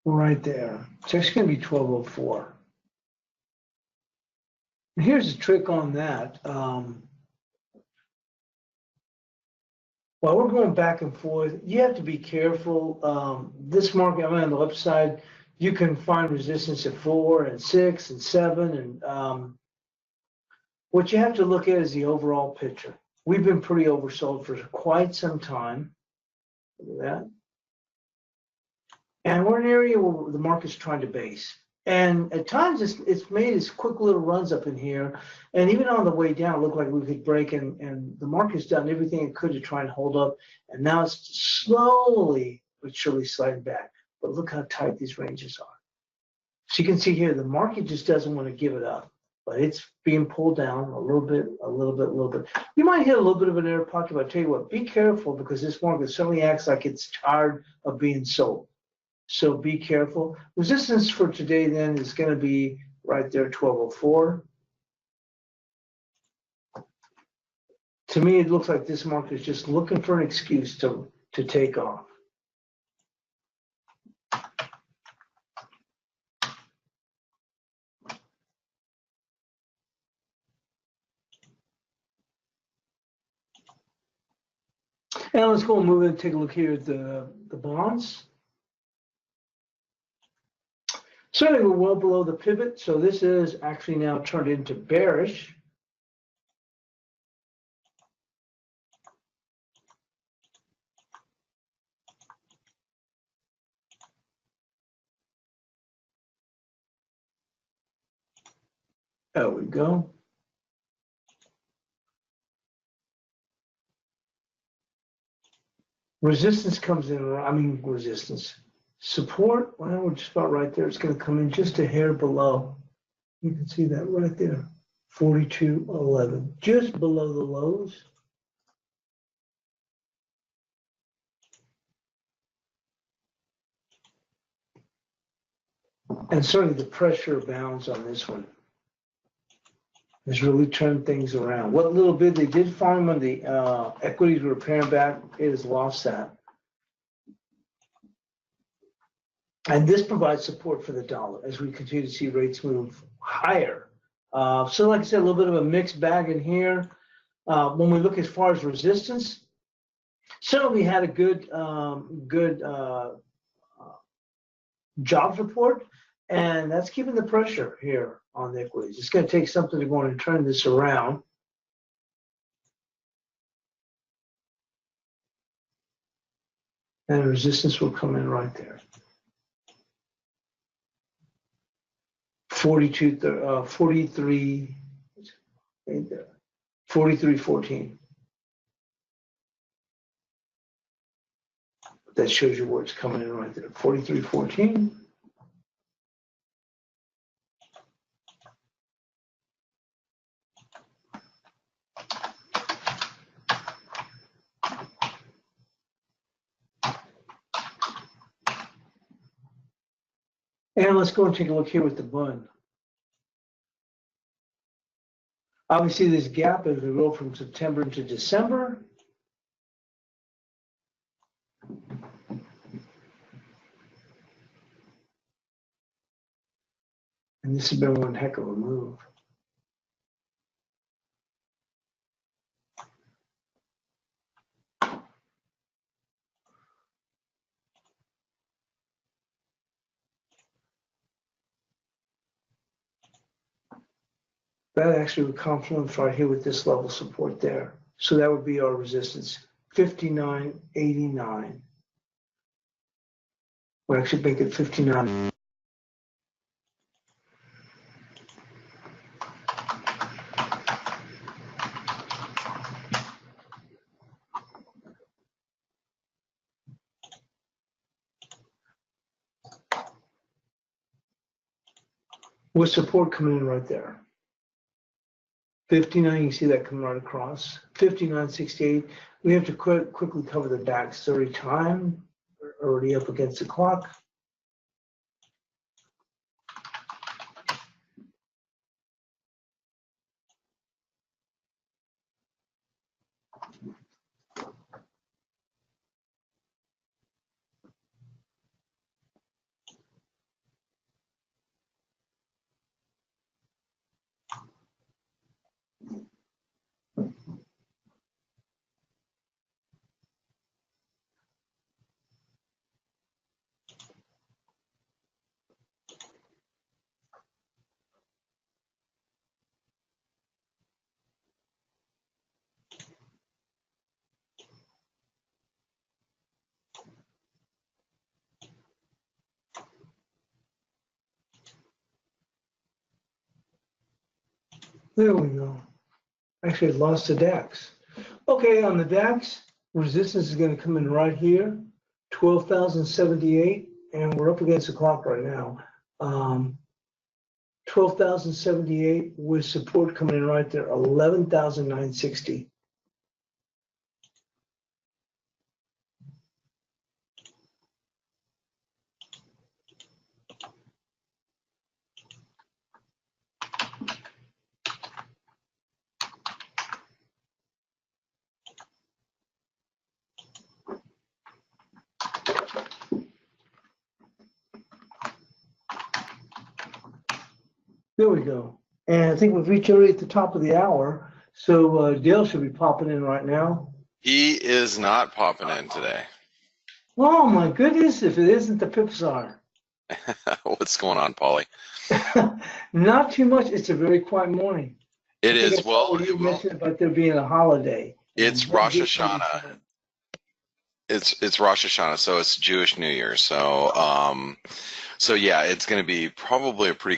S1: right there. It's actually going to be 1204. And here's a trick on that. While we're going back and forth, you have to be careful. This market, I'm on the upside, you can find resistance at 4 and 6 and 7. And what you have to look at is the overall picture. We've been pretty oversold for quite some time. Look at that. And we're in an area where the market's trying to base. And at times it's made its quick little runs up in here. And even on the way down, it looked like we could break, and the market's done everything it could to try and hold up. And now it's slowly but surely sliding back. But look how tight these ranges are. So you can see here, the market just doesn't want to give it up. But it's being pulled down a little bit, a little bit, a little bit. You might hit a little bit of an air pocket, but I tell you what, be careful, because this market certainly acts like it's tired of being sold. So be careful. Resistance for today then is going to be right there, 1204. To me, it looks like this market is just looking for an excuse to take off. And let's go and move in and take a look here at the bonds. Certainly we're well below the pivot, so this is actually now turned into bearish. There we go. Resistance comes in, resistance. Support, well, we're just about right there. It's going to come in just a hair below. You can see that right there, 42.11, just below the lows. And certainly the pressure abounds on this one. Has really turned things around. What little bit they did find when the equities were paring back, it has lost that. And this provides support for the dollar as we continue to see rates move higher. So like I said, a little bit of a mixed bag in here. When we look as far as resistance, certainly had a good jobs report, and that's keeping the pressure here on the equities. It's going to take something to go and turn this around. And resistance will come in right there. 43.14. That shows you where it's coming in right there. 43.14. And let's go and take a look here with the bund. Obviously, this gap as we roll from September into December. And this has been one heck of a move. That actually would confluence right here with this level support there. So that would be our resistance, 59.89. We'll actually make it 59. With support coming in right there. 59, you can see that coming right across. 59.68. We have to quickly cover the DAX 30 time. We're already up against the clock. There we go. Actually, I lost the DAX. Okay, on the DAX, resistance is going to come in right here, 12,078, and we're up against the clock right now. 12,078 with support coming in right there, 11,960. There we go. And I think we've reached already at the top of the hour. So Dale should be popping in right now.
S2: He is not popping in today.
S1: Oh my goodness, if it isn't the Pipsar.
S2: What's going on, Paulie?
S1: Not too much. It's a very quiet morning.
S2: It is. Well,
S1: you mentioned about there being a holiday.
S2: It's Rosh Hashanah. It's Rosh Hashanah, so it's Jewish New Year. So so yeah, it's going to be probably a pretty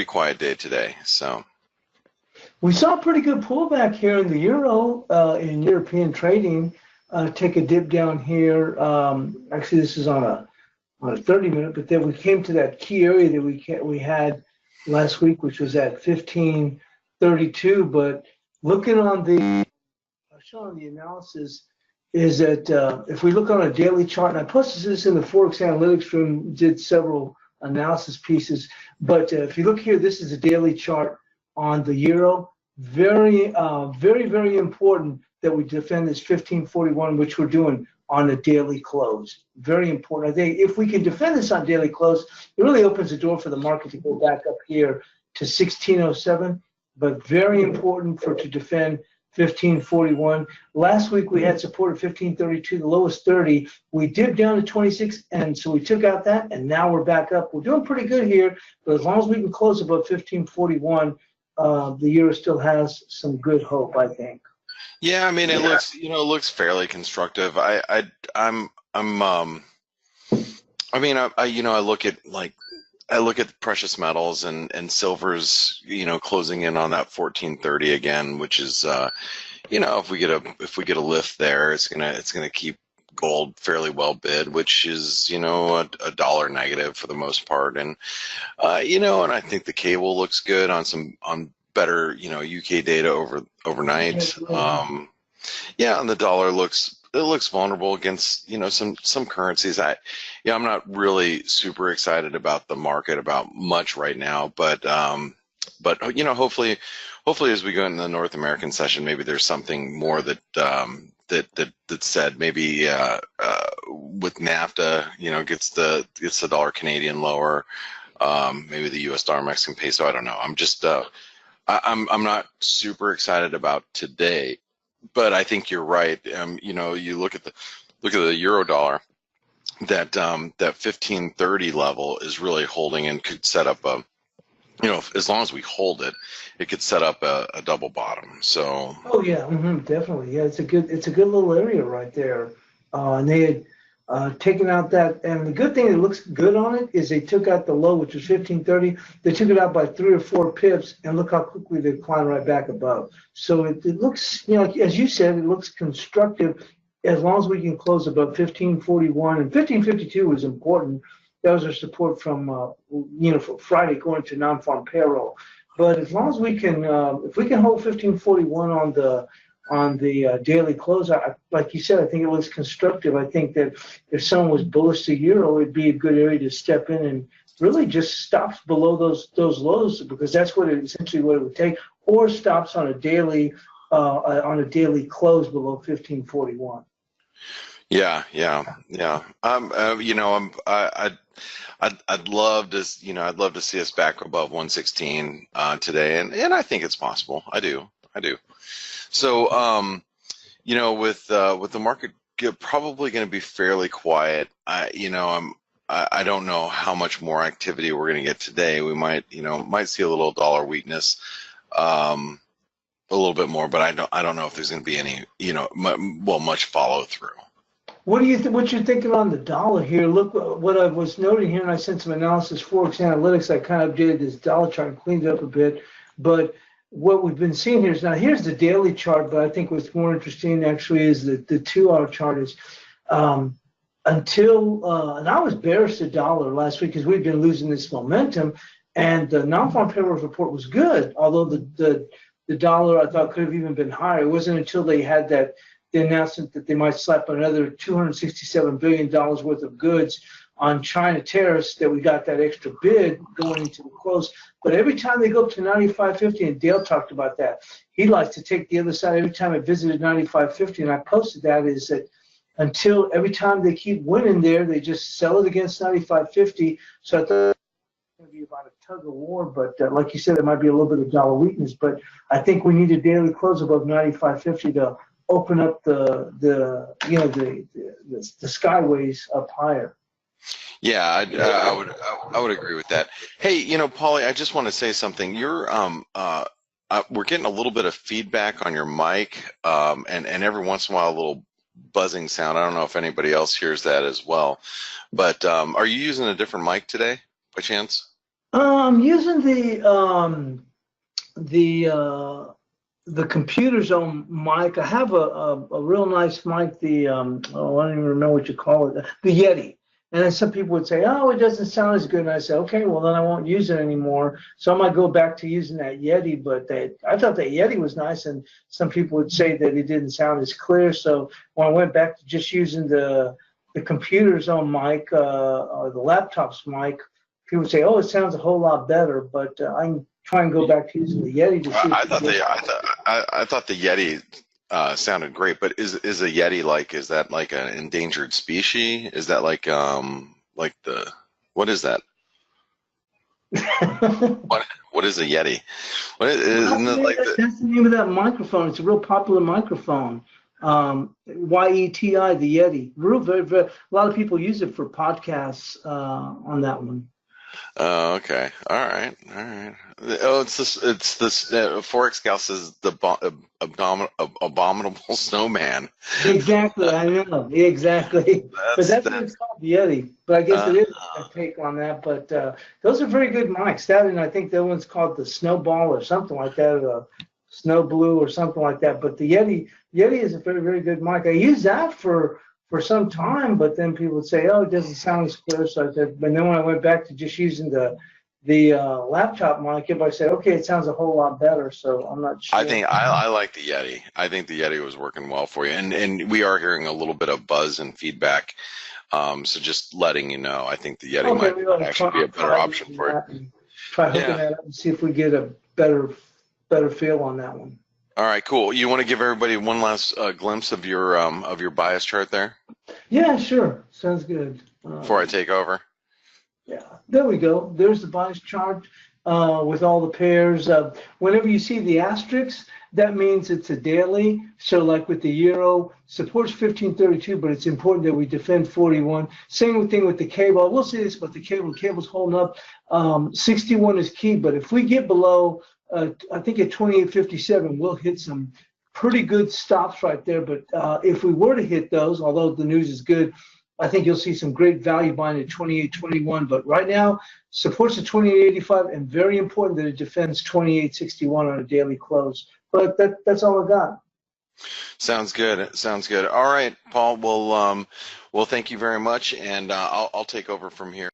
S2: quiet day today. So
S1: we saw a pretty good pullback here in the euro in European trading. Take a dip down here. Actually, this is on a 30-minute, but then we came to that key area that we had last week, which was at 1532. But looking on the analysis is that if we look on a daily chart, and I posted this in the Forex Analytics room, did several analysis pieces. But if you look here, this is a daily chart on the euro. Very, very important that we defend this 1541, which we're doing on a daily close. Very important. I think if we can defend this on daily close, it really opens the door for the market to go back up here to 1607. But very important to defend 1541. Last week we had support at 1532, the lowest 30. We dipped down to 26, and so we took out that, and now we're back up. We're doing pretty good here, but as long as we can close above 1541, the euro still has some good hope, I think.
S2: Yeah, I mean, it looks, it looks fairly constructive. I look at precious metals and silver's, closing in on that 1430 again, which is, if we get a lift there, it's gonna keep gold fairly well bid, which is, a dollar negative for the most part, and and I think the cable looks good on better, UK data overnight. And the dollar looks vulnerable against, some currencies. I'm not really super excited about the market about much right now, but hopefully as we go into the North American session, maybe there's something more that said, maybe with NAFTA, gets the dollar Canadian lower, maybe the US dollar Mexican peso. I don't know. I'm just I'm not super excited about today, but I think you're right. You look at the euro dollar, that 1530 level is really holding and could set up a, as long as we hold it, it could set up a double bottom. So. Oh yeah,
S1: definitely. Yeah, it's a good little area right there. And they had taken out that, and the good thing that looks good on it is they took out the low, which was 1530. They took it out by 3 or 4 pips, and look how quickly they climbed right back above. So it looks, as you said, it looks constructive as long as we can close above 1541, and 1552 was important. That was our support from for Friday going to non-farm payroll. But as long as we can, if we can hold 1541 on the daily close, like you said, I think it looks constructive. I think that if someone was bullish to euro, it'd be a good area to step in and really just stops below those lows, because that's essentially what it would take, or stops on a daily close below 1541.
S2: Yeah. I'd love to, see us back above 116 today, and I think it's possible. I do. So, with the market probably going to be fairly quiet. I don't know how much more activity we're going to get today. We might see a little dollar weakness, a little bit more, but I don't know if there's going to be any, much follow through.
S1: What you're thinking on the dollar here? Look what I was noting here, and I sent some analysis. ForexAnalytix, I kind of updated this dollar chart and cleaned it up a bit. But what we've been seeing here is, now here's the daily chart, but I think what's more interesting actually is the 2-hour chart is and I was bearish the dollar last week because we've been losing this momentum, and the non-farm payrolls report was good, although the dollar I thought could have even been higher. It wasn't until they had the announcement that they might slap another $267 billion worth of goods on China tariffs that we got that extra bid going into the close. But every time they go up to 95.50, and Dale talked about that, he likes to take the other side. Every time I visited 95.50, and I posted that, is that until every time they keep winning there, they just sell it against 95.50. So I thought it was going to be about a tug of war, but like you said, there might be a little bit of dollar weakness. But I think we need a daily close above 95.50 to open up the skyways up higher.
S2: Yeah, I would agree with that. Hey, Paulie, I just want to say something. You're we're getting a little bit of feedback on your mic, and every once in a while a little buzzing sound. I don't know if anybody else hears that as well. But are you using a different mic today, by chance?
S1: I'm using the computer's own mic. I have a real nice mic. I don't even remember what you call it. The Yeti. And then some people would say, oh, it doesn't sound as good. And I say, okay, well, then I won't use it anymore. So I might go back to using that Yeti. But I thought that Yeti was nice. And some people would say that it didn't sound as clear. So when I went back to just using the computer's own mic, or the laptop's mic, people say, "Oh, it sounds a whole lot better," but I can try and go back to using the Yeti to see.
S2: I thought the Yeti sounded great, but is a Yeti is that like an endangered species? Is that like the what is that? What is a Yeti? Isn't it like
S1: that's the name of that microphone. It's a real popular microphone. YETI, the Yeti. A lot of people use it for podcasts on that one.
S2: Oh, okay. All right. Oh, it's this. Forex Gal says the abominable snowman.
S1: Exactly, I know. Exactly. But that's what it's called, the Yeti. But I guess it is a take on that. But those are very good mics. That, and I think that one's called the Snowball or something like that, or Snow Blue or something like that. But the Yeti is a very, very good mic. I use that for some time, but then people would say, "Oh, it doesn't sound as clear." So I said, but then when I went back to just using the laptop mic, everybody said, "Okay, it sounds a whole lot better." So I'm not sure.
S2: I think I like the Yeti. I think the Yeti was working well for you, and we are hearing a little bit of buzz and feedback. So just letting you know, I think the Yeti might actually be a better option for you.
S1: Try hooking that up and see if we get a better feel on that one.
S2: All right, cool. You want to give everybody one last glimpse of your bias chart there?
S1: Yeah, sure. Sounds good.
S2: Before I take over.
S1: Yeah, there we go. There's the bias chart with all the pairs. Whenever you see the asterisks, that means it's a daily. So like with the euro, supports 1532, but it's important that we defend 41. Same thing with the cable. I will say this about the cable. The cable's holding up. 61 is key, but if we get below, I think at 28.57, we'll hit some pretty good stops right there. But if we were to hit those, although the news is good, I think you'll see some great value buying at 28.21. But right now, supports at 28.85, and very important that it defends 28.61 on a daily close. But that's all I got.
S2: Sounds good. Sounds good. All right, Paul. Well, thank you very much, and I'll take over from here.